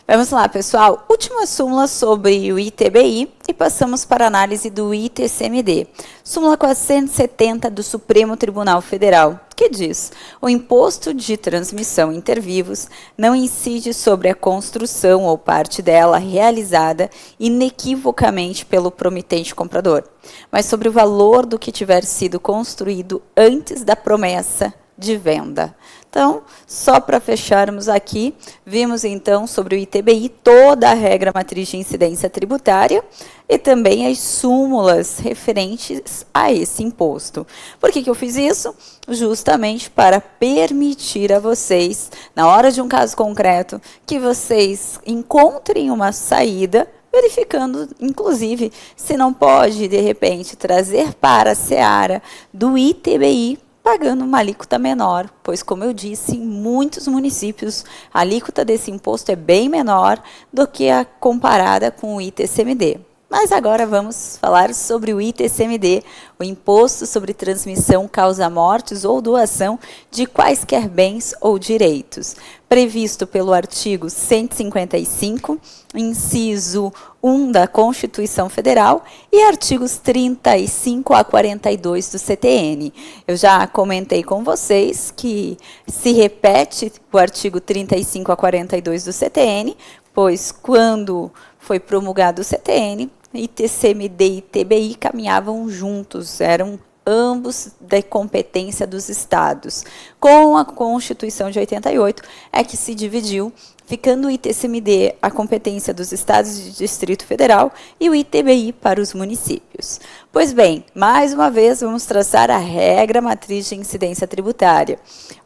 Vamos lá, pessoal. Última súmula sobre o ITBI e passamos para a análise do ITCMD. Súmula 470 do Supremo Tribunal Federal, que diz: o imposto de transmissão intervivos não incide sobre a construção ou parte dela realizada inequivocamente pelo promitente comprador, mas sobre o valor do que tiver sido construído antes da promessa de venda. Então, só para fecharmos aqui, vimos então sobre o ITBI toda a regra matriz de incidência tributária e também as súmulas referentes a esse imposto. Por que eu fiz isso? Justamente para permitir a vocês, na hora de um caso concreto, que vocês encontrem uma saída, verificando, inclusive, se não pode, de repente, trazer para a seara do ITBI, pagando uma alíquota menor, pois, como eu disse, em muitos municípios a alíquota desse imposto é bem menor do que a comparada com o ITCMD. Mas agora vamos falar sobre o ITCMD, o Imposto sobre Transmissão, Causa-Mortes ou Doação de quaisquer bens ou direitos, previsto pelo artigo 155, inciso 1 da Constituição Federal e artigos 35 a 42 do CTN. Eu já comentei com vocês que se repete o artigo 35 a 42 do CTN, pois quando foi promulgado o CTN, ITCMD e ITBI caminhavam juntos, eram ambos da competência dos estados. Com a Constituição de 88 é que se dividiu, ficando o ITCMD a competência dos estados e do Distrito Federal e o ITBI para os municípios. Pois bem, mais uma vez vamos traçar a regra matriz de incidência tributária.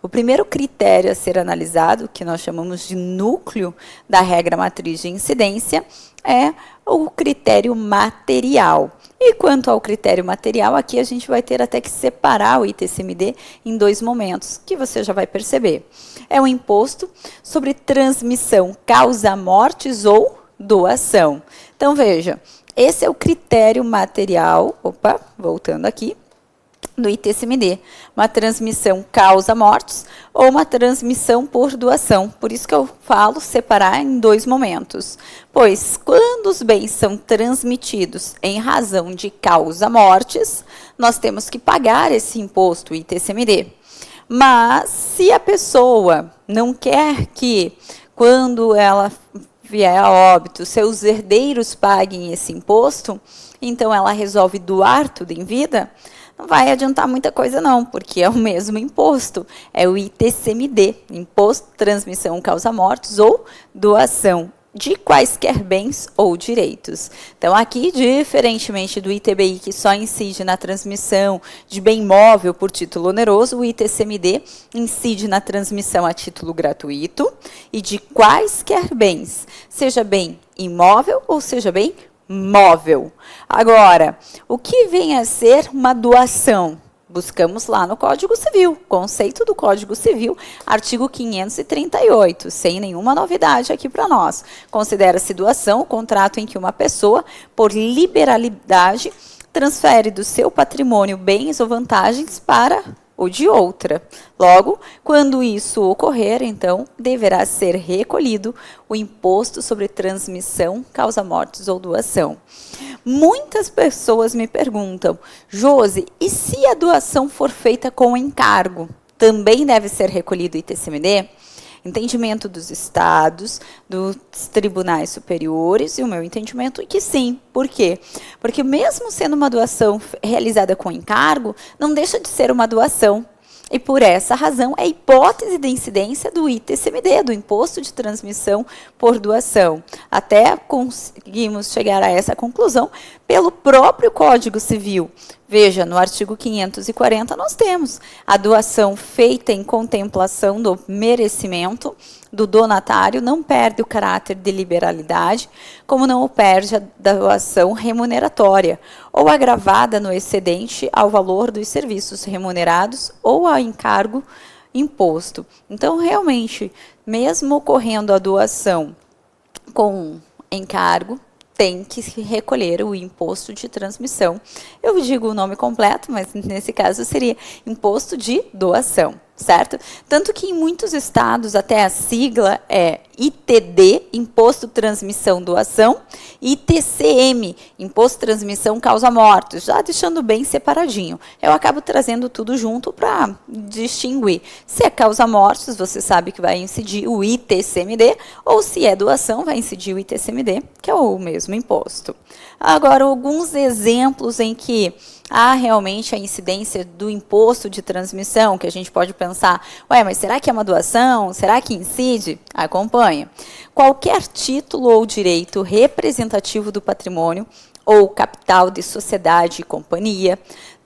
O primeiro critério a ser analisado, que nós chamamos de núcleo da regra matriz de incidência, é o critério material. E quanto ao critério material, aqui a gente vai ter até que separar o ITCMD em dois momentos, que você já vai perceber. É um imposto sobre transmissão, causa-mortes ou doação. Então, veja, esse é o critério material, voltando aqui, do ITCMD, uma transmissão causa-mortes ou uma transmissão por doação. Por isso que eu falo separar em dois momentos. Pois, quando os bens são transmitidos em razão de causa-mortes, nós temos que pagar esse imposto, o ITCMD. Mas, se a pessoa não quer que, quando ela vier a óbito, seus herdeiros paguem esse imposto, então ela resolve doar tudo em vida, não vai adiantar muita coisa não, porque é o mesmo imposto, é o ITCMD, Imposto de Transmissão Causa-Mortes ou Doação de quaisquer bens ou direitos. Então, aqui, diferentemente do ITBI, que só incide na transmissão de bem móvel por título oneroso, o ITCMD incide na transmissão a título gratuito e de quaisquer bens, seja bem imóvel ou seja bem móvel. Agora, o que vem a ser uma doação? Buscamos lá no Código Civil, conceito do Código Civil, artigo 538, sem nenhuma novidade aqui para nós. Considera-se doação o contrato em que uma pessoa, por liberalidade, transfere do seu patrimônio bens ou vantagens para ou de outra. Logo, quando isso ocorrer, então, deverá ser recolhido o imposto sobre transmissão, causa-mortes ou doação. Muitas pessoas me perguntam: Josi, e se a doação for feita com encargo? Também deve ser recolhido o ITCMD? Entendimento dos estados, dos tribunais superiores, e o meu entendimento é que sim. Por quê? Porque mesmo sendo uma doação realizada com encargo, não deixa de ser uma doação. E por essa razão, é hipótese de incidência do ITCMD, do Imposto de Transmissão por Doação. Até conseguimos chegar a essa conclusão pelo próprio Código Civil. Veja, no artigo 540 nós temos a doação feita em contemplação do merecimento do donatário não perde o caráter de liberalidade, como não o perde a doação remuneratória, ou agravada no excedente ao valor dos serviços remunerados ou ao encargo imposto. Então, realmente, mesmo ocorrendo a doação com encargo, tem que recolher o imposto de transmissão. Eu digo o nome completo, mas nesse caso seria imposto de doação. certo? Tanto que em muitos estados até a sigla é ITD, Imposto Transmissão Doação, e ITCM, Imposto Transmissão Causa Mortes, já deixando bem separadinho. Eu acabo trazendo tudo junto para distinguir. Se é causa mortes, você sabe que vai incidir o ITCMD, ou se é doação, vai incidir o ITCMD, que é o mesmo imposto. Agora, alguns exemplos em que há realmente a incidência do imposto de transmissão, que a gente pode pensar, ué, mas será que é uma doação? Será que incide? Acompanha. Qualquer título ou direito representativo do patrimônio ou capital de sociedade e companhia,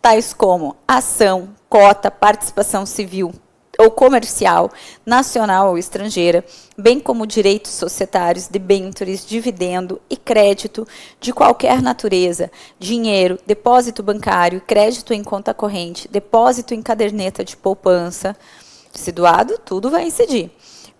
tais como ação, cota, participação civil ou comercial, nacional ou estrangeira, bem como direitos societários, debêntures, dividendo e crédito de qualquer natureza, dinheiro, depósito bancário, crédito em conta corrente, depósito em caderneta de poupança, se doado, tudo vai incidir.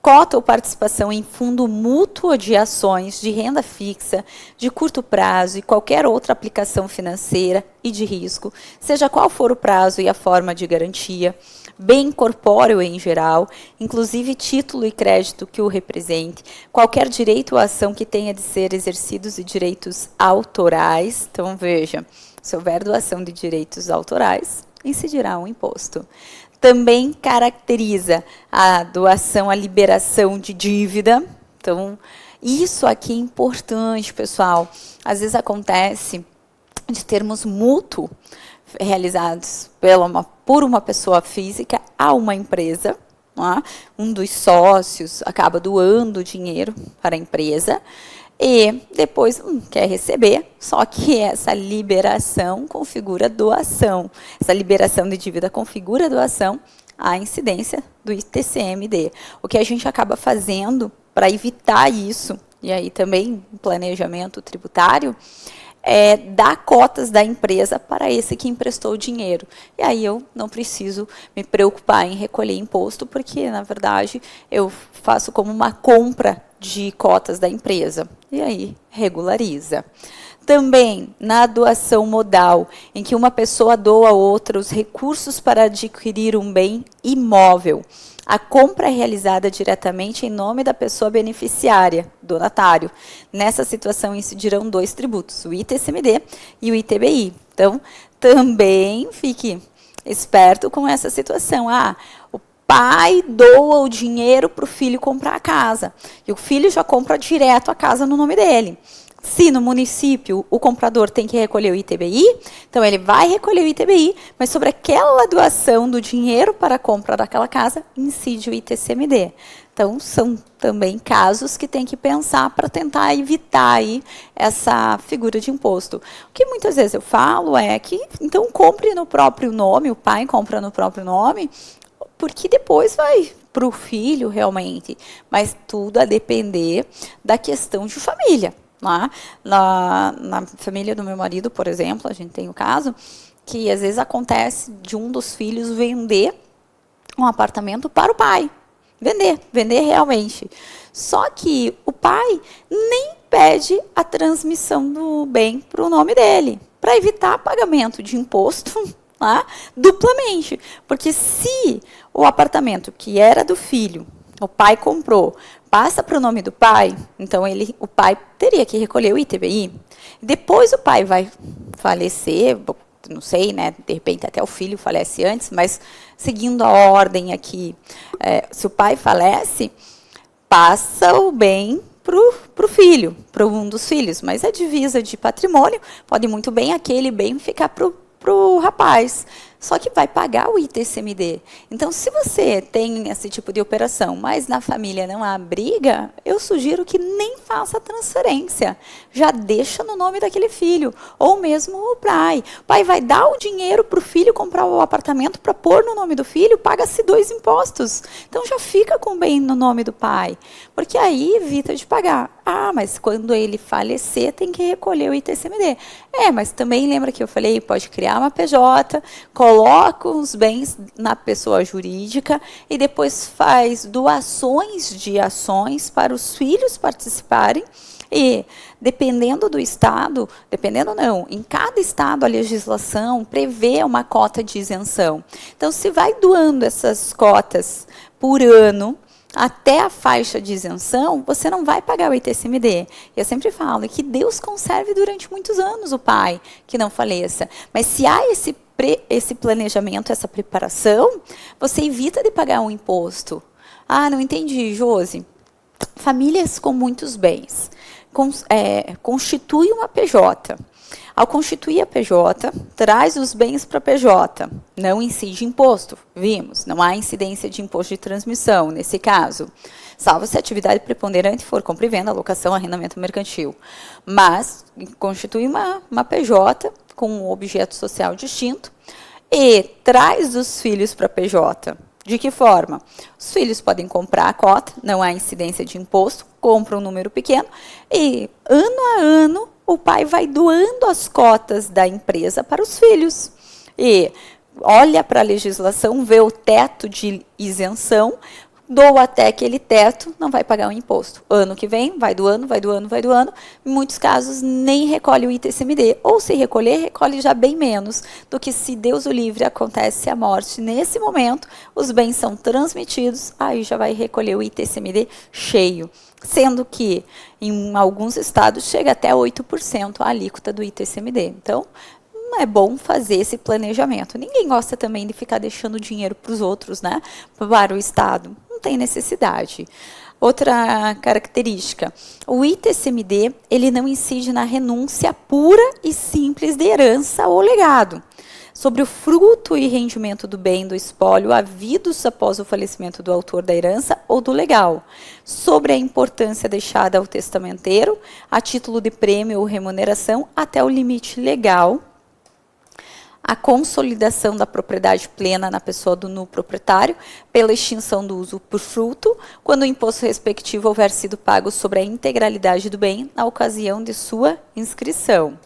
Cota ou participação em fundo mútuo de ações de renda fixa, de curto prazo e qualquer outra aplicação financeira e de risco, seja qual for o prazo e a forma de garantia, bem corpóreo em geral, inclusive título e crédito que o represente, qualquer direito ou ação que tenha de ser exercidos e direitos autorais. Então, veja, se houver doação de direitos autorais, incidirá um imposto. Também caracteriza a doação, a liberação de dívida. Então, isso aqui é importante, pessoal. Às vezes acontece de termos mútuo realizados por uma pessoa física a uma empresa. Um dos sócios acaba doando dinheiro para a empresa e depois quer receber, só que essa liberação configura doação. Essa liberação de dívida configura doação, a incidência do ITCMD. O que a gente acaba fazendo para evitar isso, e aí também planejamento tributário, é dar cotas da empresa para esse que emprestou o dinheiro. E aí eu não preciso me preocupar em recolher imposto, porque, na verdade, eu faço como uma compra de cotas da empresa. E aí regulariza. Também na doação modal, em que uma pessoa doa a outra os recursos para adquirir um bem imóvel. A compra é realizada diretamente em nome da pessoa beneficiária, donatário. Nessa situação incidirão 2 tributos, o ITCMD e o ITBI. Então, também fique esperto com essa situação. O pai doa o dinheiro para o filho comprar a casa. E o filho já compra direto a casa no nome dele. Se no município o comprador tem que recolher o ITBI, então ele vai recolher o ITBI, mas sobre aquela doação do dinheiro para a compra daquela casa, incide o ITCMD. Então, são também casos que tem que pensar para tentar evitar aí essa figura de imposto. O que muitas vezes eu falo é que, então, compre no próprio nome, o pai compra no próprio nome, porque depois vai para o filho realmente, mas tudo a depender da questão de família. Na família do meu marido, por exemplo, a gente tem o caso que às vezes acontece de um dos filhos vender um apartamento para o pai. Vender realmente. Só que o pai nem pede a transmissão do bem para o nome dele, para evitar pagamento de imposto duplamente. Porque se o apartamento que era do filho, o pai comprou, passa para o nome do pai, então o pai teria que recolher o ITBI. Depois o pai vai falecer, não sei, né? De repente até o filho falece antes, mas seguindo a ordem aqui, se o pai falece, passa o bem para o filho, para um dos filhos, mas a divisa de patrimônio pode muito bem aquele bem ficar para o rapaz. Só que vai pagar o ITCMD. Então, se você tem esse tipo de operação, mas na família não há briga, eu sugiro que nem faça a transferência. Já deixa no nome daquele filho. Ou mesmo o pai. O pai vai dar o dinheiro para o filho comprar o apartamento para pôr no nome do filho, paga-se 2 impostos. Então, já fica com o bem no nome do pai. Porque aí evita de pagar. Mas quando ele falecer, tem que recolher o ITCMD. Mas também lembra que eu falei, pode criar uma PJ, coloca os bens na pessoa jurídica e depois faz doações de ações para os filhos participarem. E, dependendo do estado, dependendo não, em cada estado a legislação prevê uma cota de isenção. Então, se vai doando essas cotas por ano, até a faixa de isenção, você não vai pagar o ITCMD. Eu sempre falo que Deus conserve durante muitos anos o pai, que não faleça. Mas se há esse planejamento, essa preparação, você evita de pagar um imposto. Ah, não entendi, Josi. Famílias com muitos bens constitui uma PJ. Ao constituir a PJ, traz os bens para a PJ. Não incide imposto. Vimos, não há incidência de imposto de transmissão nesse caso. Salvo se a atividade preponderante for compra e venda, alocação, arrendamento mercantil. Mas constitui uma PJ com um objeto social distinto e traz os filhos para a PJ. De que forma? Os filhos podem comprar a cota, não há incidência de imposto, compram um número pequeno e, ano a ano, o pai vai doando as cotas da empresa para os filhos. E olha para a legislação, vê o teto de isenção, doa até aquele teto, não vai pagar o imposto. Ano que vem, vai doando, vai doando, vai doando. Em muitos casos, nem recolhe o ITCMD. Ou se recolher, recolhe já bem menos do que se Deus o livre acontece a morte. Nesse momento, os bens são transmitidos, aí já vai recolher o ITCMD cheio. Sendo que, em alguns estados, chega até 8% a alíquota do ITCMD. Então, é bom fazer esse planejamento. Ninguém gosta também de ficar deixando dinheiro para os outros, né? Para o Estado. Não tem necessidade. Outra característica, o ITCMD, ele não incide na renúncia pura e simples de herança ou legado, sobre o fruto e rendimento do bem do espólio havidos após o falecimento do autor da herança ou do legal, sobre a importância deixada ao testamenteiro, a título de prêmio ou remuneração, até o limite legal, a consolidação da propriedade plena na pessoa do nu proprietário pela extinção do uso por fruto, quando o imposto respectivo houver sido pago sobre a integralidade do bem na ocasião de sua inscrição.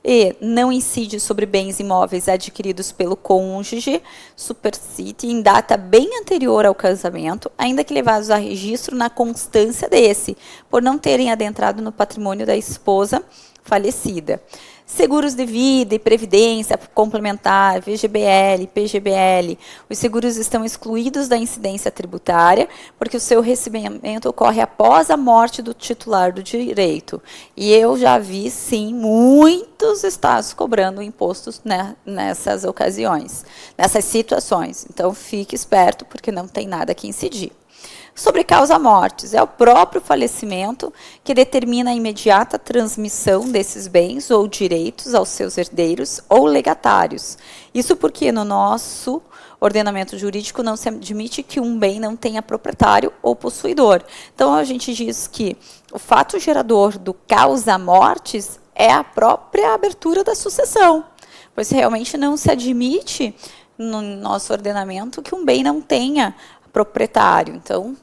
E não incide sobre bens imóveis adquiridos pelo cônjuge supersite em data bem anterior ao casamento, ainda que levados a registro na constância desse, por não terem adentrado no patrimônio da esposa falecida. Seguros de vida e previdência complementar, VGBL, PGBL, os seguros estão excluídos da incidência tributária, porque o seu recebimento ocorre após a morte do titular do direito. E eu já vi, sim, muitos estados cobrando impostos, né, nessas ocasiões, nessas situações. Então, fique esperto, porque não tem nada que incidir. Sobre causa-mortes, é o próprio falecimento que determina a imediata transmissão desses bens ou direitos aos seus herdeiros ou legatários. Isso porque no nosso ordenamento jurídico não se admite que um bem não tenha proprietário ou possuidor. Então, a gente diz que o fato gerador do causa-mortes é a própria abertura da sucessão, pois realmente não se admite no nosso ordenamento que um bem não tenha proprietário. Então,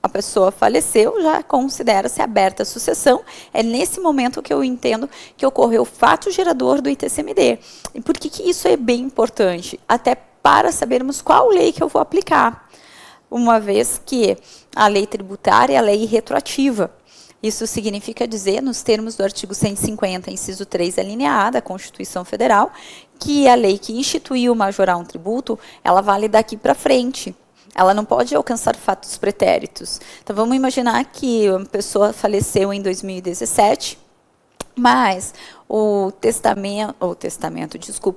a pessoa faleceu, já considera-se aberta a sucessão. É nesse momento que eu entendo que ocorreu o fato gerador do ITCMD. E por que isso é bem importante? Até para sabermos qual lei que eu vou aplicar. Uma vez que a lei tributária é a lei retroativa. Isso significa dizer, nos termos do artigo 150, inciso 3, alineada da Constituição Federal, que a lei que instituiu o majorar um tributo, ela vale daqui para frente. Ela não pode alcançar fatos pretéritos. Então, vamos imaginar que uma pessoa faleceu em 2017, mas o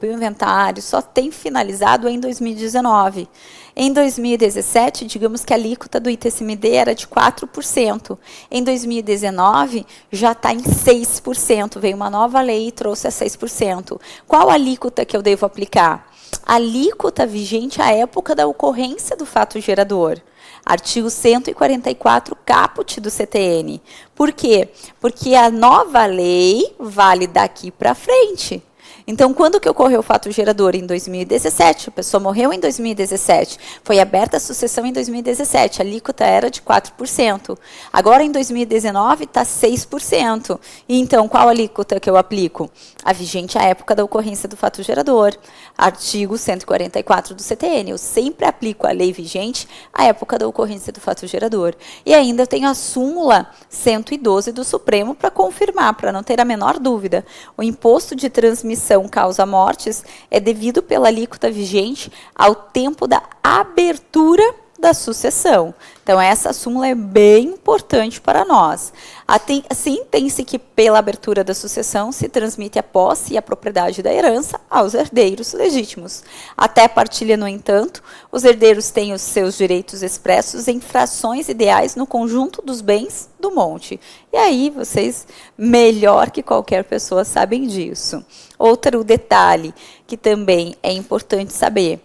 inventário só tem finalizado em 2019. Em 2017, digamos que a alíquota do ITCMD era de 4%. Em 2019, já está em 6%. Veio uma nova lei e trouxe a 6%. Qual alíquota que eu devo aplicar? A alíquota vigente à época da ocorrência do fato gerador. Artigo 144, caput do CTN. Por quê? Porque a nova lei vale daqui para frente. Então, quando que ocorreu o fato gerador? Em 2017, a pessoa morreu em 2017, foi aberta a sucessão em 2017, a alíquota era de 4%. Agora, em 2019, está 6%. E então, qual alíquota que eu aplico? A vigente à época da ocorrência do fato gerador. Artigo 144 do CTN. Eu sempre aplico a lei vigente à época da ocorrência do fato gerador. E ainda eu tenho a súmula 112 do Supremo para confirmar, para não ter a menor dúvida. O imposto de transmissão causa-mortes é devido pela alíquota vigente ao tempo da abertura da sucessão. Então, essa súmula é bem importante para nós. Assim, tem-se que, pela abertura da sucessão, se transmite a posse e a propriedade da herança aos herdeiros legítimos. Até a partilha, no entanto, os herdeiros têm os seus direitos expressos em frações ideais no conjunto dos bens do monte. E aí, vocês, melhor que qualquer pessoa, sabem disso. Outro detalhe que também é importante saber: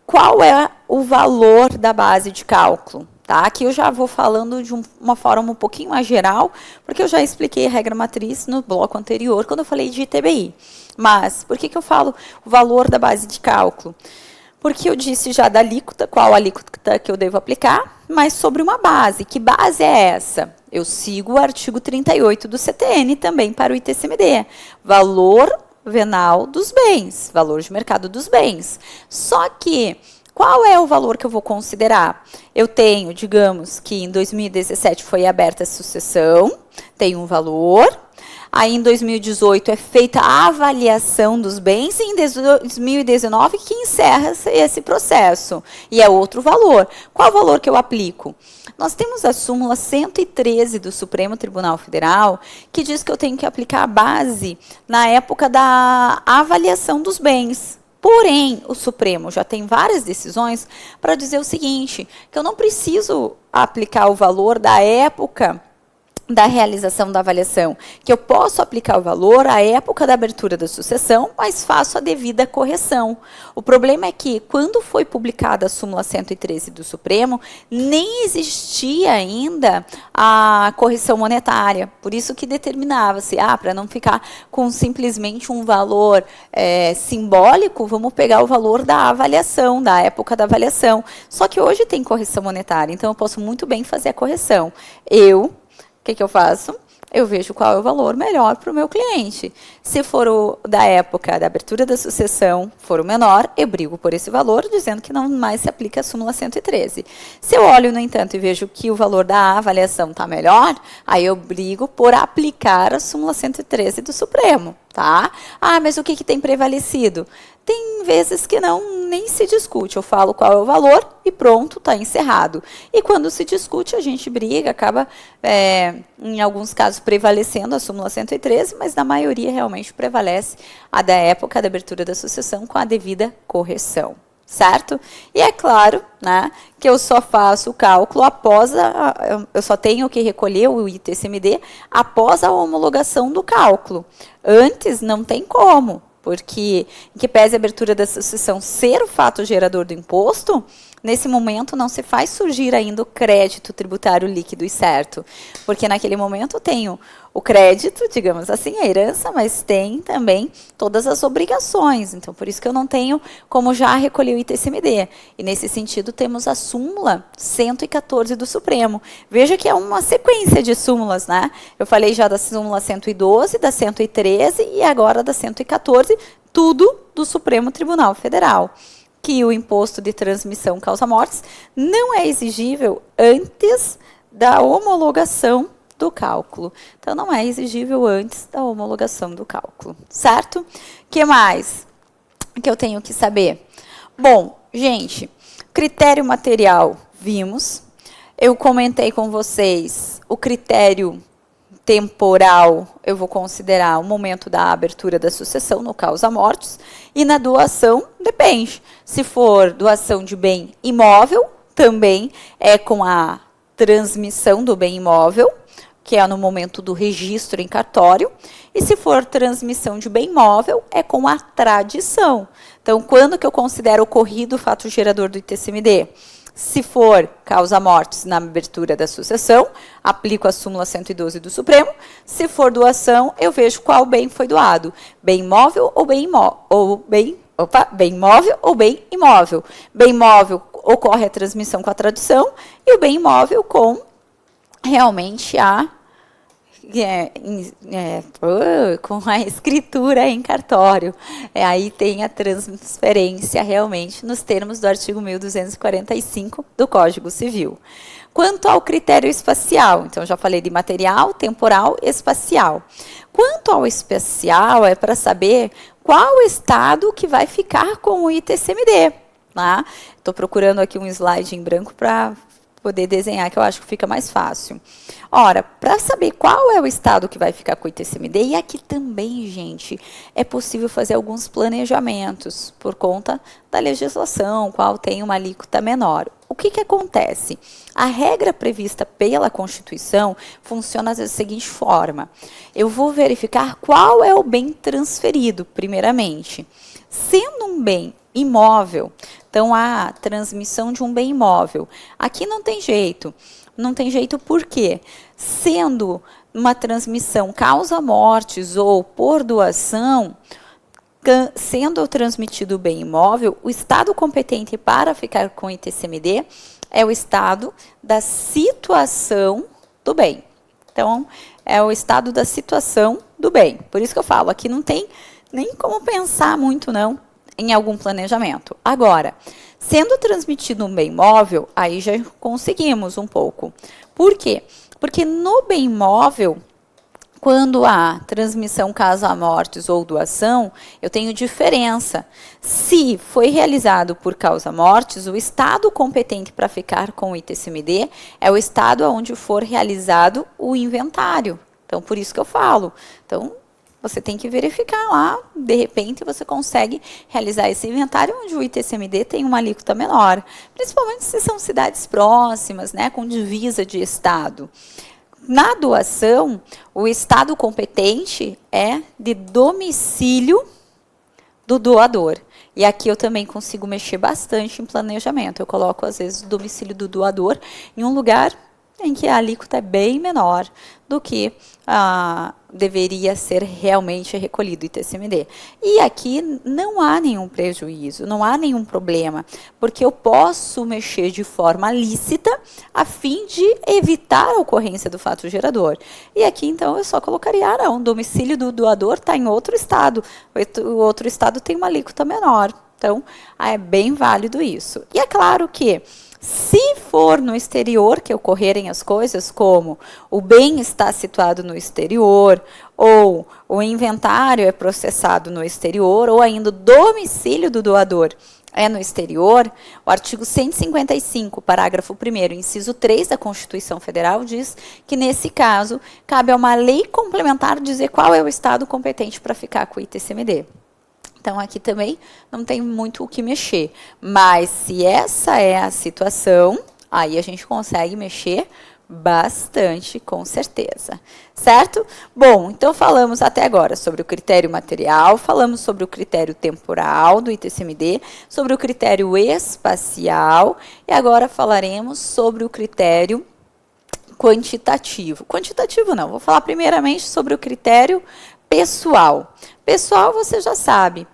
qual é o valor da base de cálculo? Tá? Aqui eu já vou falando de uma forma um pouquinho mais geral, porque eu já expliquei a regra matriz no bloco anterior, quando eu falei de ITBI. Mas, por que eu falo o valor da base de cálculo? Porque eu disse já da alíquota, qual alíquota que eu devo aplicar, mas sobre uma base. Que base é essa? Eu sigo o artigo 38 do CTN também para o ITCMD. Valor venal dos bens, valor de mercado dos bens. Só que, qual é o valor que eu vou considerar? Eu tenho, digamos que em 2017 foi aberta a sucessão, tem um valor. Aí, em 2018, é feita a avaliação dos bens e em 2019 que encerra esse processo. E é outro valor. Qual o valor que eu aplico? Nós temos a súmula 113 do Supremo Tribunal Federal, que diz que eu tenho que aplicar a base na época da avaliação dos bens. Porém, o Supremo já tem várias decisões para dizer o seguinte, que eu não preciso aplicar o valor da época da realização da avaliação, que eu posso aplicar o valor à época da abertura da sucessão, mas faço a devida correção. O problema é que, quando foi publicada a súmula 113 do Supremo, nem existia ainda a correção monetária. Por isso que determinava-se, para não ficar com simplesmente um valor simbólico, vamos pegar o valor da avaliação, da época da avaliação. Só que hoje tem correção monetária, então eu posso muito bem fazer a correção. O que eu faço? Eu vejo qual é o valor melhor para o meu cliente. Se for da época da abertura da sucessão, for o menor, eu brigo por esse valor, dizendo que não mais se aplica a súmula 113. Se eu olho, no entanto, e vejo que o valor da avaliação está melhor, aí eu brigo por aplicar a súmula 113 do Supremo. Tá? Mas o que tem prevalecido? Tem vezes que nem se discute. Eu falo qual é o valor e pronto, está encerrado. E quando se discute, a gente briga, acaba, em alguns casos, prevalecendo a súmula 113, mas na maioria realmente prevalece a da época da abertura da sucessão com a devida correção. Certo? E é claro, né, que eu só faço o cálculo eu só tenho que recolher o ITCMD após a homologação do cálculo. Antes não tem como, porque em que pese a abertura da sucessão ser o fato gerador do imposto, nesse momento não se faz surgir ainda o crédito tributário líquido e certo, porque naquele momento eu tenho o crédito, digamos assim, a herança, mas tem também todas as obrigações. Então, por isso que eu não tenho como já recolher o ITCMD. E, nesse sentido, temos a súmula 114 do Supremo. Veja que é uma sequência de súmulas, né? Eu falei já da súmula 112, da 113 e agora da 114, tudo do Supremo Tribunal Federal. Que o imposto de transmissão causa-mortes não é exigível antes da homologação do cálculo. Então, não é exigível antes da homologação do cálculo, certo? O que mais que eu tenho que saber? Bom, gente, critério material, vimos. Eu comentei com vocês o critério temporal, eu vou considerar o momento da abertura da sucessão no causa-mortes, e na doação, depende. Se for doação de bem imóvel, também é com a transmissão do bem imóvel, que é no momento do registro em cartório, e se for transmissão de bem móvel, é com a tradição. Então, quando que eu considero ocorrido o fato gerador do ITCMD? Se for causa-mortes na abertura da sucessão, aplico a súmula 112 do Supremo. Se for doação, eu vejo qual bem foi doado. Bem móvel ou bem móvel ou bem imóvel. Bem móvel ocorre a transmissão com a tradução e o bem imóvel com realmente com a escritura em cartório. Aí tem a transferência realmente nos termos do artigo 1245 do Código Civil. Quanto ao critério espacial, então já falei de material, temporal e espacial. Quanto ao espacial, é para saber qual estado que vai ficar com o ITCMD. Tá? Estou procurando aqui um slide em branco para poder desenhar, que eu acho que fica mais fácil. Ora, para saber qual é o estado que vai ficar com o ITCMD, e aqui também, gente, é possível fazer alguns planejamentos por conta da legislação, qual tem uma alíquota menor. O que acontece? A regra prevista pela Constituição funciona da seguinte forma. Eu vou verificar qual é o bem transferido, primeiramente. Sendo um bem imóvel, então a transmissão de um bem imóvel, aqui não tem jeito. Não tem jeito por quê? Sendo uma transmissão causa-mortes ou por doação, sendo transmitido o bem imóvel, o estado competente para ficar com o ITCMD é o estado da situação do bem. Então, é o estado da situação do bem. Por isso que eu falo, aqui não tem nem como pensar muito, não, em algum planejamento. Agora, sendo transmitido um bem móvel, aí já conseguimos um pouco. Por quê? Porque no bem móvel, quando há transmissão causa-mortes ou doação, eu tenho diferença. Se foi realizado por causa-mortes, o estado competente para ficar com o ITCMD é o estado onde for realizado o inventário. Então, por isso que eu falo. Então, você tem que verificar lá, de repente você consegue realizar esse inventário onde o ITCMD tem uma alíquota menor, principalmente se são cidades próximas, né, com divisa de estado. Na doação, o estado competente é de domicílio do doador. E aqui eu também consigo mexer bastante em planejamento. Eu coloco, às vezes, o domicílio do doador em um lugar em que a alíquota é bem menor do que deveria ser realmente recolhido o ITCMD. E aqui não há nenhum prejuízo, não há nenhum problema, porque eu posso mexer de forma lícita a fim de evitar a ocorrência do fato gerador. E aqui, então, eu só colocaria, não, o domicílio do doador está em outro estado, o outro estado tem uma alíquota menor. Então, é bem válido isso. E é claro que, se for no exterior que ocorrerem as coisas, como o bem está situado no exterior, ou o inventário é processado no exterior, ou ainda o domicílio do doador é no exterior, o artigo 155, parágrafo 1º, inciso 3 da Constituição Federal diz que, nesse caso, cabe a uma lei complementar dizer qual é o estado competente para ficar com o ITCMD. Então, aqui também não tem muito o que mexer. Mas, se essa é a situação, aí a gente consegue mexer bastante, com certeza. Certo? Bom, então falamos até agora sobre o critério material, falamos sobre o critério temporal do ITCMD, sobre o critério espacial, e agora falaremos sobre o critério quantitativo. Quantitativo não, vou falar primeiramente sobre o critério pessoal. Pessoal, você já sabe,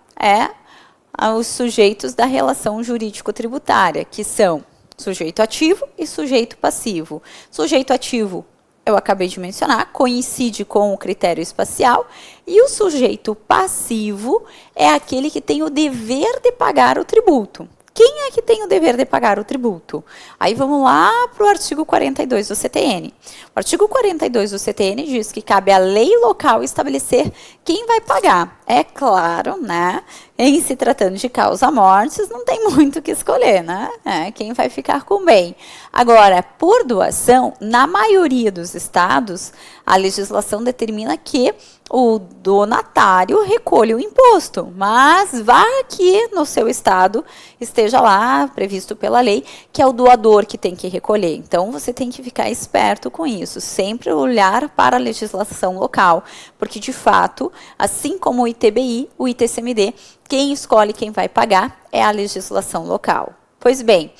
os sujeitos da relação jurídico-tributária, que são sujeito ativo e sujeito passivo. Sujeito ativo, eu acabei de mencionar, coincide com o critério espacial, e o sujeito passivo é aquele que tem o dever de pagar o tributo. Quem é que tem o dever de pagar o tributo? Aí vamos lá para o artigo 42 do CTN. O artigo 42 do CTN diz que cabe à lei local estabelecer quem vai pagar. É claro, né? Em se tratando de causa-mortes, não tem muito o que escolher, né? Quem vai ficar com o bem. Agora, por doação, na maioria dos estados, a legislação determina que o donatário recolhe o imposto, mas vá que no seu estado esteja lá previsto pela lei que é o doador que tem que recolher. Então, você tem que ficar esperto com isso, sempre olhar para a legislação local, porque, de fato, assim como o ITBI, o ITCMD, quem escolhe quem vai pagar é a legislação local. Pois bem,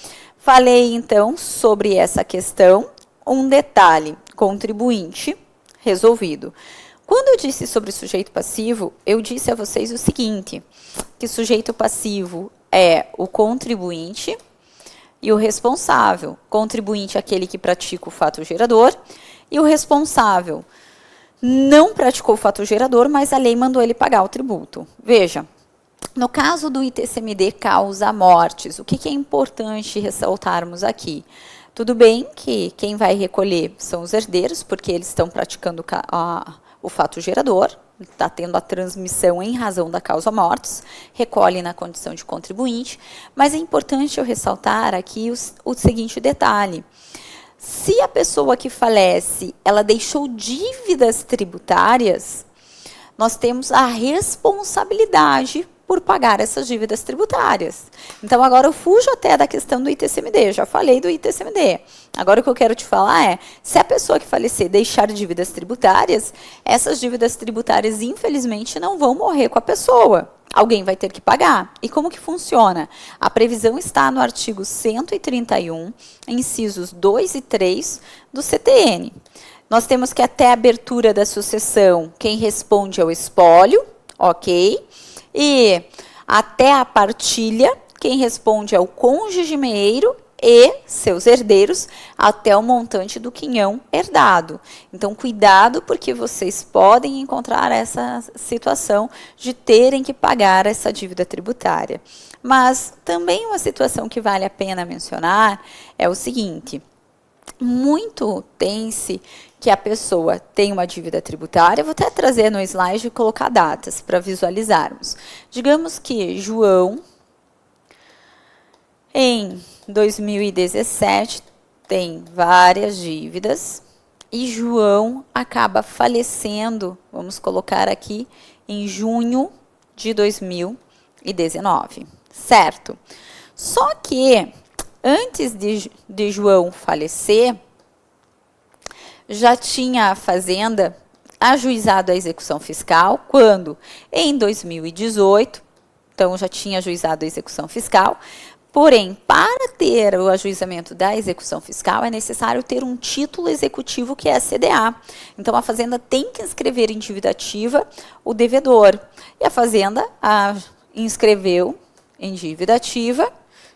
Falei, então, sobre essa questão. Um detalhe, contribuinte, resolvido. Quando eu disse sobre sujeito passivo, eu disse a vocês o seguinte, que sujeito passivo é o contribuinte e o responsável. Contribuinte é aquele que pratica o fato gerador e o responsável não praticou o fato gerador, mas a lei mandou ele pagar o tributo. Veja, no caso do ITCMD causa mortes, o que é importante ressaltarmos aqui? Tudo bem que quem vai recolher são os herdeiros, porque eles estão praticando o fato gerador, está tendo a transmissão em razão da causa mortis, recolhe na condição de contribuinte, mas é importante eu ressaltar aqui o seguinte detalhe. Se a pessoa que falece, ela deixou dívidas tributárias, nós temos a responsabilidade por pagar essas dívidas tributárias. Então, agora eu fujo até da questão do ITCMD, já falei do ITCMD. Agora o que eu quero te falar é, se a pessoa que falecer deixar dívidas tributárias, essas dívidas tributárias, infelizmente, não vão morrer com a pessoa. Alguém vai ter que pagar. E como que funciona? A previsão está no artigo 131, incisos 2 e 3 do CTN. Nós temos que até a abertura da sucessão, quem responde é o espólio, ok? E até a partilha, quem responde é o cônjuge meeiro e seus herdeiros até o montante do quinhão herdado. Então, cuidado, porque vocês podem encontrar essa situação de terem que pagar essa dívida tributária. Mas também uma situação que vale a pena mencionar é o seguinte: muito tem-se que a pessoa tem uma dívida tributária. Vou até trazer no slide e colocar datas para visualizarmos. Digamos que João, em 2017, tem várias dívidas e João acaba falecendo, vamos colocar aqui, em junho de 2019, certo? Só que, antes de João falecer, já tinha a Fazenda ajuizado a execução fiscal, quando? Em 2018, então já tinha ajuizado a execução fiscal, porém, para ter o ajuizamento da execução fiscal, é necessário ter um título executivo que é a CDA. Então, a Fazenda tem que inscrever em dívida ativa o devedor. E a Fazenda inscreveu em dívida ativa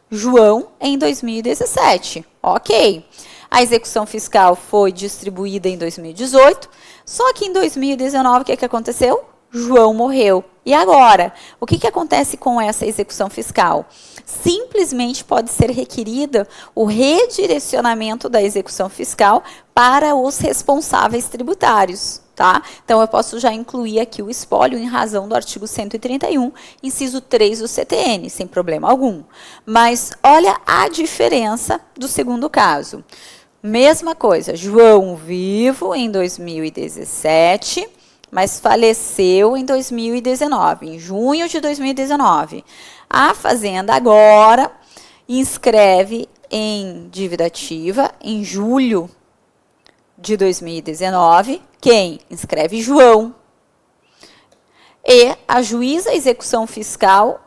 João em 2017. Ok. A execução fiscal foi distribuída em 2018, só que em 2019, o que aconteceu? João morreu. E agora? O que acontece com essa execução fiscal? Simplesmente pode ser requerida o redirecionamento da execução fiscal para os responsáveis tributários, tá? Então, eu posso já incluir aqui o espólio em razão do artigo 131, inciso 3 do CTN, sem problema algum. Mas olha a diferença do segundo caso. Mesma coisa, João vivo em 2017, mas faleceu em 2019, em junho de 2019. A Fazenda agora inscreve em dívida ativa em julho de 2019. Quem? Inscreve João. E ajuiza a execução fiscal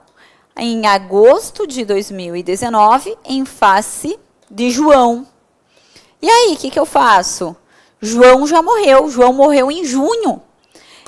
em agosto de 2019 em face de João. E aí, o que eu faço? João já morreu. João morreu em junho.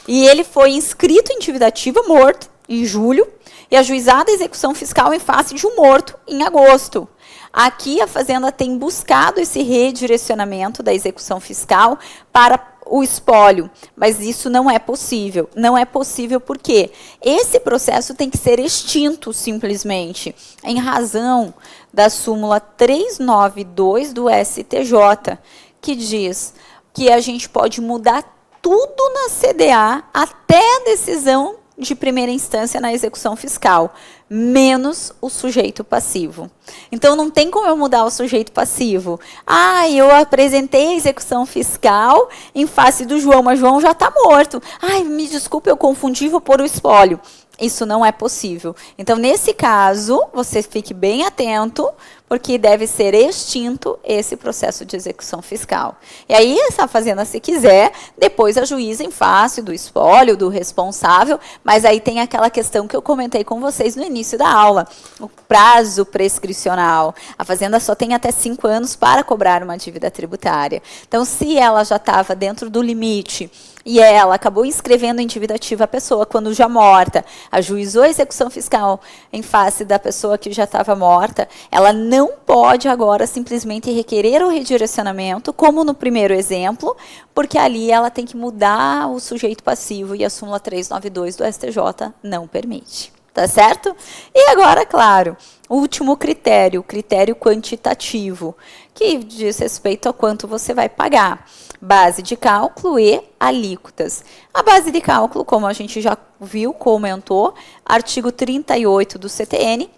E ele foi inscrito em dívida ativa morto em julho e ajuizada a execução fiscal em face de um morto em agosto. Aqui a Fazenda tem buscado esse redirecionamento da execução fiscal para o espólio, mas isso não é possível. Não é possível porque esse processo tem que ser extinto simplesmente, em razão da súmula 392 do STJ, que diz que a gente pode mudar tudo na CDA até a decisão de primeira instância na execução fiscal, menos o sujeito passivo. Então, não tem como eu mudar o sujeito passivo. Ah, eu apresentei a execução fiscal em face do João, mas João já está morto. Ai, me desculpe, eu confundi, vou pôr o espólio. Isso não é possível. Então, nesse caso, você fique bem atento, porque deve ser extinto esse processo de execução fiscal. E aí, essa fazenda, se quiser, depois ajuiza em face do espólio, do responsável, mas aí tem aquela questão que eu comentei com vocês no início da aula, o prazo prescricional. A fazenda só tem até 5 anos para cobrar uma dívida tributária. Então, se ela já estava dentro do limite e ela acabou inscrevendo em dívida ativa a pessoa quando já morta, ajuizou a execução fiscal em face da pessoa que já estava morta, ela não pode agora simplesmente requerer o redirecionamento, como no primeiro exemplo, porque ali ela tem que mudar o sujeito passivo e a súmula 392 do STJ não permite. Tá certo? E agora, claro, o último critério, o critério quantitativo, que diz respeito a quanto você vai pagar. Base de cálculo e alíquotas. A base de cálculo, como a gente já viu, comentou, artigo 38 do CTN,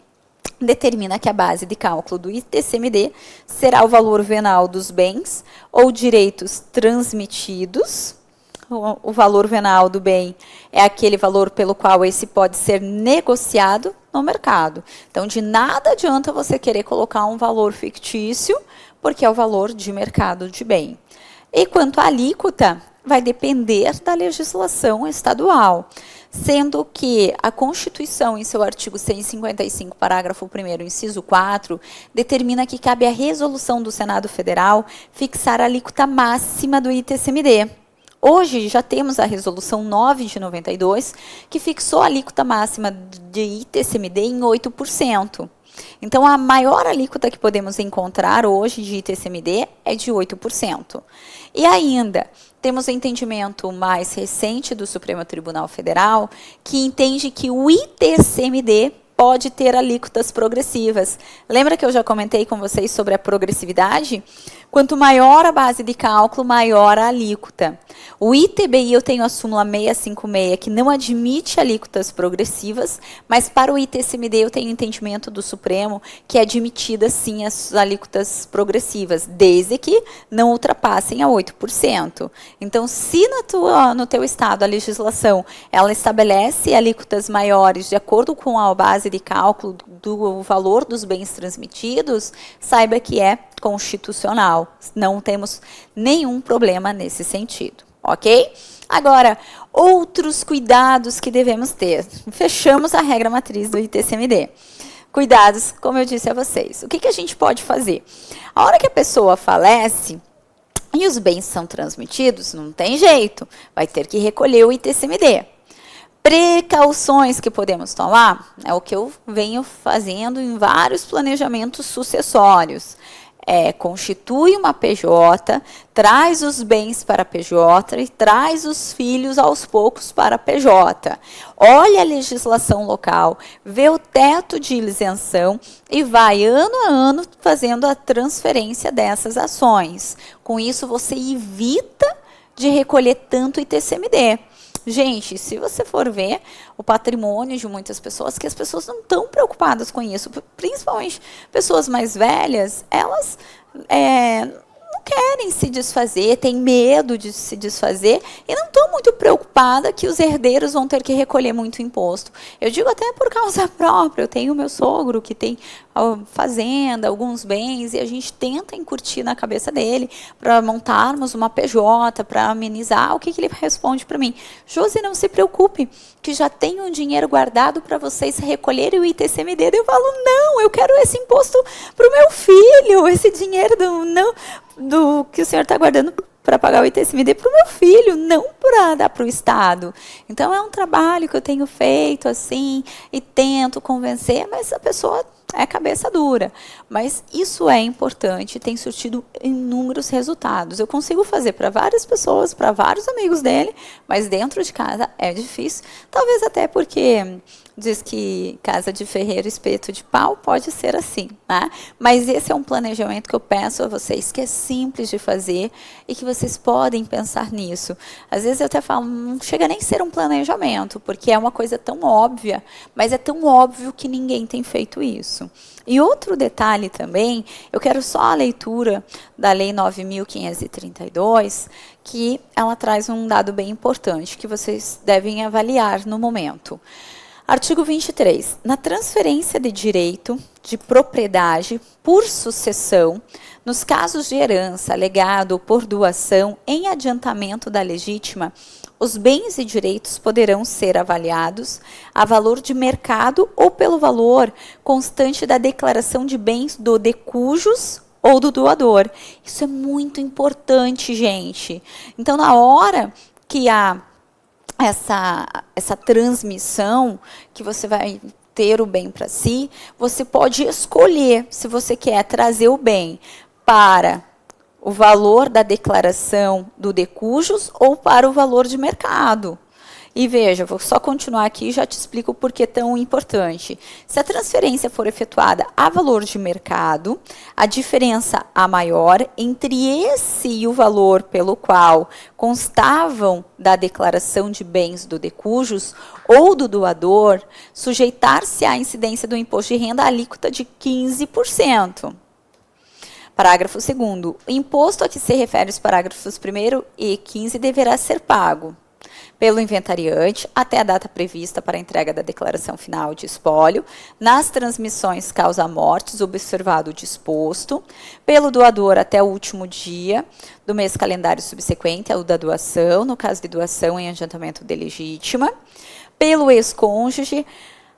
determina que a base de cálculo do ITCMD será o valor venal dos bens ou direitos transmitidos. O valor venal do bem é aquele valor pelo qual esse pode ser negociado no mercado. Então, de nada adianta você querer colocar um valor fictício, porque é o valor de mercado de bem. E quanto à alíquota, vai depender da legislação estadual, sendo que a Constituição, em seu artigo 155, parágrafo 1º, inciso 4, determina que cabe à resolução do Senado Federal fixar a alíquota máxima do ITCMD. Hoje já temos a resolução 9 de 92, que fixou a alíquota máxima de ITCMD em 8%. Então, a maior alíquota que podemos encontrar hoje de ITCMD é de 8%. E ainda, temos o entendimento mais recente do Supremo Tribunal Federal, que entende que o ITCMD pode ter alíquotas progressivas. Lembra que eu já comentei com vocês sobre a progressividade? Quanto maior a base de cálculo, maior a alíquota. O ITBI eu tenho a súmula 656, que não admite alíquotas progressivas, mas para o ITCMD eu tenho entendimento do Supremo que é admitida sim as alíquotas progressivas, desde que não ultrapassem a 8%. Então, se no teu estado a legislação ela estabelece alíquotas maiores de acordo com a base de cálculo do valor dos bens transmitidos, saiba que é constitucional. Não temos nenhum problema nesse sentido, ok? Agora, outros cuidados que devemos ter. Fechamos a regra matriz do ITCMD. Cuidados, como eu disse a vocês. O que a gente pode fazer? A hora que a pessoa falece e os bens são transmitidos, não tem jeito, vai ter que recolher o ITCMD. Precauções que podemos tomar é o que eu venho fazendo em vários planejamentos sucessórios. Constitui uma PJ, traz os bens para a PJ e traz os filhos aos poucos para a PJ. Olha a legislação local, vê o teto de isenção e vai ano a ano fazendo a transferência dessas ações. Com isso, você evita de recolher tanto ITCMD. Gente, se você for ver o patrimônio de muitas pessoas, que as pessoas não estão preocupadas com isso, principalmente pessoas mais velhas, elas não querem se desfazer, têm medo de se desfazer e não estão muito preocupadas que os herdeiros vão ter que recolher muito imposto. Eu digo até por causa própria, eu tenho meu sogro que tem fazenda, alguns bens, e a gente tenta incutir na cabeça dele para montarmos uma PJ, para amenizar. O que ele responde para mim? Josi, não se preocupe, que já tem um dinheiro guardado para vocês recolherem o ITCMD. Eu falo, não, eu quero esse imposto para o meu filho, esse dinheiro do que o senhor está guardando para pagar o ITCMD para o meu filho, não para dar para o Estado. Então, é um trabalho que eu tenho feito assim, e tento convencer, mas a pessoa é cabeça dura. Mas isso é importante, tem surtido inúmeros resultados. Eu consigo fazer para várias pessoas, para vários amigos dele, mas dentro de casa é difícil. Talvez até porque diz que casa de ferreiro, espeto de pau, pode ser assim, né? Mas esse é um planejamento que eu peço a vocês, que é simples de fazer e que vocês podem pensar nisso. Às vezes eu até falo, não chega nem a ser um planejamento, porque é uma coisa tão óbvia, mas é tão óbvio que ninguém tem feito isso. E outro detalhe também, eu quero só a leitura da Lei 9.532, que ela traz um dado bem importante, que vocês devem avaliar no momento. Artigo 23. Na transferência de direito de propriedade por sucessão, nos casos de herança, legado ou por doação em adiantamento da legítima, os bens e direitos poderão ser avaliados a valor de mercado ou pelo valor constante da declaração de bens do de cujos ou do doador. Isso é muito importante, gente. Então, na hora que há essa transmissão, que você vai ter o bem para si, você pode escolher se você quer trazer o bem para o valor da declaração do de cujos ou para o valor de mercado. E veja, vou só continuar aqui e já te explico por que é tão importante. Se a transferência for efetuada a valor de mercado, a diferença a maior entre esse e o valor pelo qual constavam da declaração de bens do de cujos ou do doador, sujeitar-se à incidência do imposto de renda alíquota de 15%. Parágrafo 2º. O imposto a que se refere os parágrafos 1º e 15 deverá ser pago pelo inventariante até a data prevista para a entrega da declaração final de espólio, nas transmissões causa-mortes, observado o disposto, pelo doador até o último dia do mês calendário subsequente ao da doação, no caso de doação em adiantamento de legítima, pelo ex-cônjuge,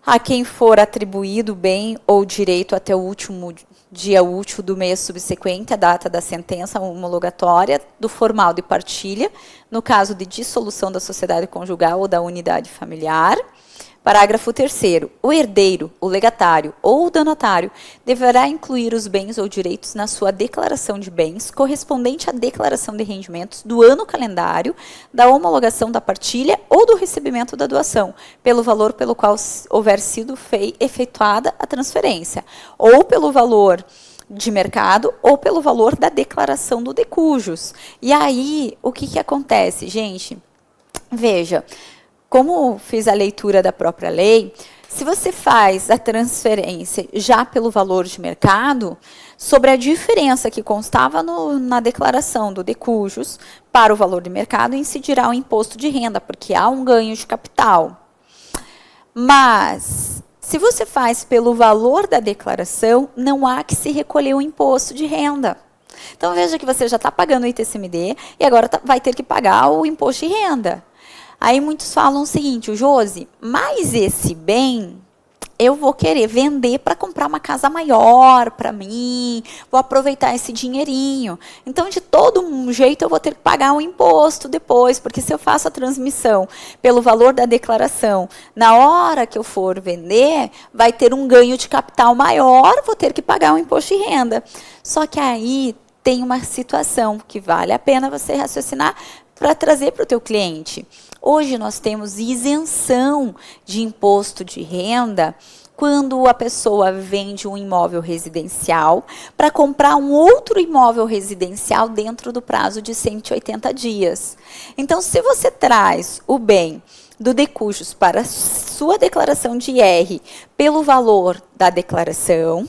a quem for atribuído bem ou direito até o último dia útil do mês subsequente à data da sentença homologatória do formal de partilha, no caso de dissolução da sociedade conjugal ou da unidade familiar. Parágrafo 3º. O herdeiro, o legatário ou o donatário deverá incluir os bens ou direitos na sua declaração de bens correspondente à declaração de rendimentos do ano calendário, da homologação da partilha ou do recebimento da doação, pelo valor pelo qual houver sido efetuada a transferência, ou pelo valor de mercado ou pelo valor da declaração do de cujos. E aí, o que acontece, gente? Veja, como fiz a leitura da própria lei, se você faz a transferência já pelo valor de mercado, sobre a diferença que constava na declaração do de cujos para o valor de mercado, incidirá o imposto de renda, porque há um ganho de capital. Mas, se você faz pelo valor da declaração, não há que se recolher o imposto de renda. Então, veja que você já está pagando o ITCMD e agora vai ter que pagar o imposto de renda. Aí muitos falam o seguinte, Josi, mas esse bem eu vou querer vender para comprar uma casa maior para mim, vou aproveitar esse dinheirinho. Então, de todo jeito, eu vou ter que pagar um imposto depois, porque se eu faço a transmissão pelo valor da declaração, na hora que eu for vender, vai ter um ganho de capital maior, vou ter que pagar um imposto de renda. Só que aí tem uma situação que vale a pena você raciocinar para trazer para o teu cliente. Hoje nós temos isenção de imposto de renda quando a pessoa vende um imóvel residencial para comprar um outro imóvel residencial dentro do prazo de 180 dias. Então, se você traz o bem do de cujos para sua declaração de IR pelo valor da declaração,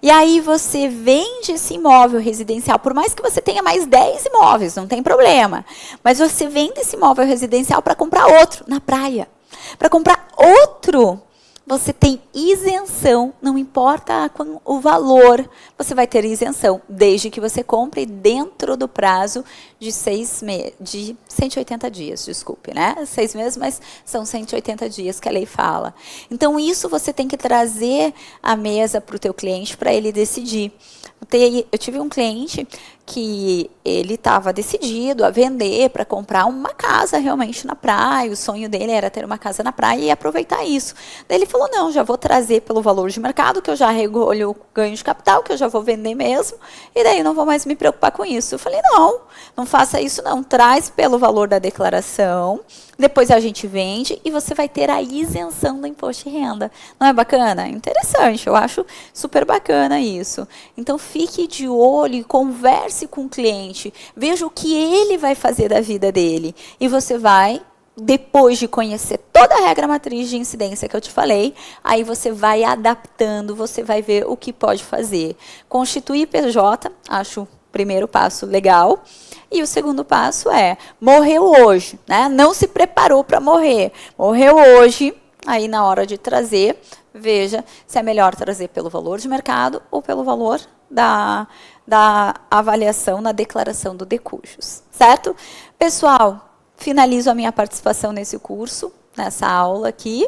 e aí você vende esse imóvel residencial, por mais que você tenha mais 10 imóveis, não tem problema, mas você vende esse imóvel residencial para comprar outro na praia. Para comprar outro, você tem isenção, não importa o valor, você vai ter isenção, desde que você compre dentro do prazo de 180 dias, desculpe, né? 6 meses, mas são 180 dias que a lei fala. Então, isso você tem que trazer à mesa para o teu cliente para ele decidir. Eu tive um cliente que ele estava decidido a vender para comprar uma casa realmente na praia, o sonho dele era ter uma casa na praia e aproveitar isso. Daí ele falou, não, já vou trazer pelo valor de mercado, que eu já recolho o ganho de capital, que eu já vou vender mesmo, e daí não vou mais me preocupar com isso. Eu falei, não faça isso não, traz pelo valor da declaração, depois a gente vende e você vai ter a isenção do imposto de renda. Não é bacana? Interessante, eu acho super bacana isso. Então, fique de olho e converse com o cliente, veja o que ele vai fazer da vida dele. E você vai, depois de conhecer toda a regra matriz de incidência que eu te falei, aí você vai adaptando, você vai ver o que pode fazer. Constituir PJ, acho o primeiro passo legal. E o segundo passo é, morreu hoje, né? Não se preparou para morrer. Morreu hoje, Aí, na hora de trazer, veja se é melhor trazer pelo valor de mercado ou pelo valor da avaliação na declaração do decujus, certo? Pessoal, finalizo a minha participação nesse curso, nessa aula aqui.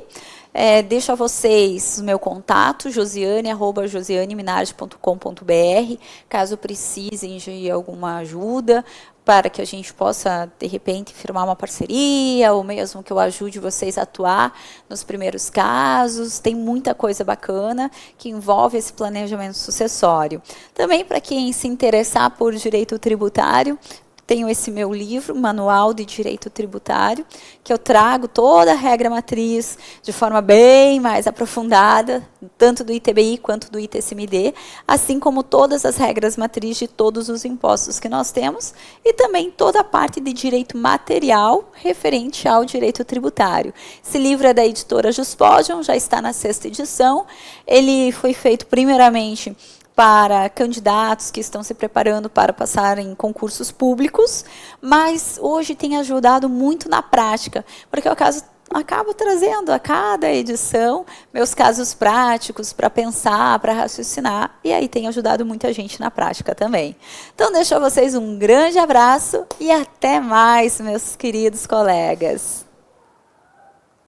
Deixo a vocês o meu contato, josiane@josianeminardi.com.br, caso precisem de alguma ajuda, para que a gente possa, de repente, firmar uma parceria, ou mesmo que eu ajude vocês a atuar nos primeiros casos. Tem muita coisa bacana que envolve esse planejamento sucessório. Também, para quem se interessar por direito tributário, tenho esse meu livro, Manual de Direito Tributário, que eu trago toda a regra matriz de forma bem mais aprofundada, tanto do ITBI quanto do ITCMD, assim como todas as regras matriz de todos os impostos que nós temos, e também toda a parte de direito material referente ao direito tributário. Esse livro é da editora Juspodium, já está na 6ª edição. Ele foi feito primeiramente para candidatos que estão se preparando para passar em concursos públicos, mas hoje tem ajudado muito na prática, porque eu acabo trazendo a cada edição meus casos práticos para pensar, para raciocinar, e aí tem ajudado muita gente na prática também. Então, deixo a vocês um grande abraço e até mais, meus queridos colegas.